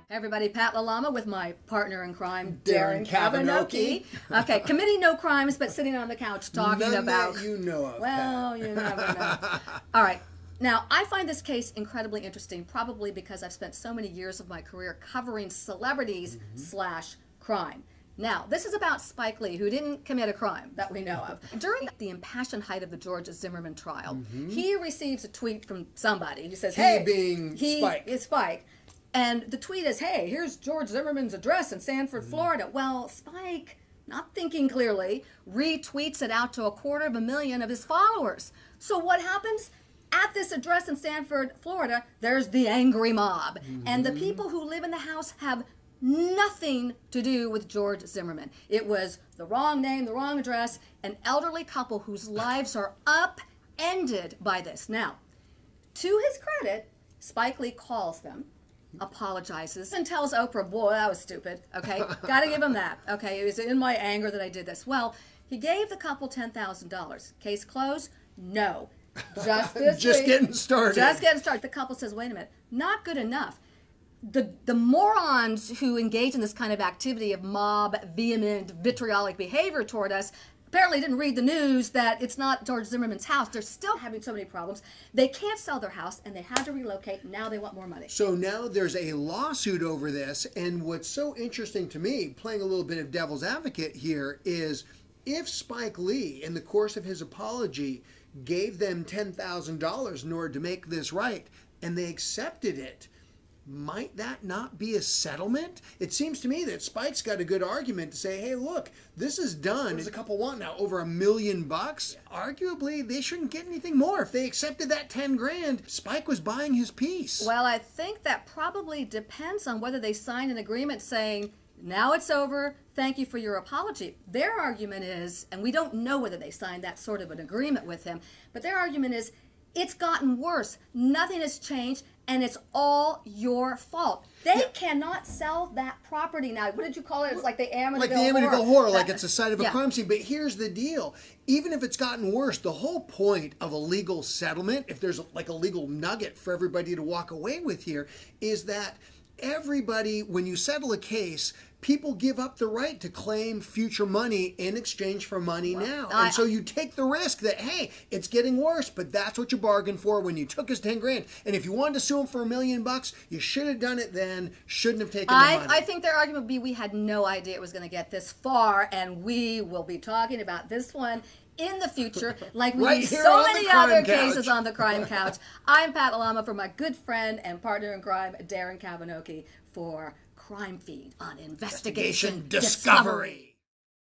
Hey everybody, Pat LaLama with my partner in crime, Darren Kavanoki. Okay, committing no crimes, but sitting on the couch talking None about... that you know of, well, Pat. you never know. All right. Now, I find this case incredibly interesting, probably because I've spent so many years of my career covering celebrities slash crime. Now, this is about Spike Lee, who didn't commit a crime that we know of. During the impassioned height of the George Zimmerman trial, he receives a tweet from somebody. He says, hey, Spike. Spike. And the tweet is, hey, here's George Zimmerman's address in Sanford, Florida. Well, Spike, not thinking clearly, retweets it out to 250,000 of his followers. So what happens? At this address in Sanford, Florida, there's the angry mob. And the people who live in the house have nothing to do with George Zimmerman. It was the wrong name, the wrong address, an elderly couple whose lives are upended by this. Now, to his credit, Spike Lee calls them, apologizes, and tells Oprah, boy, that was stupid, okay? Gotta give him that, okay? It was in my anger that I did this. Well, he gave the couple $10,000. Case closed? No. Just this Just week, getting started. Just getting started. The couple says, wait a minute, not good enough. The morons who engage in this kind of activity of mob, vehement, vitriolic behavior toward us apparently didn't read the news that it's not George Zimmerman's house. They're still having so many problems. They can't sell their house, and they had to relocate. Now they want more money. So now there's a lawsuit over this, and what's so interesting to me, playing a little bit of devil's advocate here, is if Spike Lee, in the course of his apology, gave them $10,000 in order to make this right, and they accepted it, might that not be a settlement? It seems to me that Spike's got a good argument to say, hey, look, this is done. What does a couple want now? Over $1 million bucks? Arguably, they shouldn't get anything more. If they accepted that 10 grand, Spike was buying his piece. Well, I think that probably depends on whether they signed an agreement saying, now it's over, thank you for your apology. Their argument is, and we don't know whether they signed that sort of an agreement with him, but their argument is, it's gotten worse. Nothing has changed, and it's all your fault. They cannot sell that property now. What did you call it? It's like the Amityville Like the Amityville horror, like it's a site of a crime scene. But here's the deal. Even if it's gotten worse, the whole point of a legal settlement, if there's like a legal nugget for everybody to walk away with here, is that everybody, when you settle a case, people give up the right to claim future money in exchange for money now. And so you take the risk that, hey, it's getting worse, but that's what you bargained for when you took his 10 grand. And if you wanted to sue him for $1 million bucks, you should have done it then, shouldn't have taken the money. I think their argument would be we had no idea it was going to get this far, and we will be talking about this one in the future, like we do so many other cases on the Crime Couch. I'm Pat LaLama for my good friend and partner in crime, Darren Kavanoki, for Crime Feed on Investigation Discovery.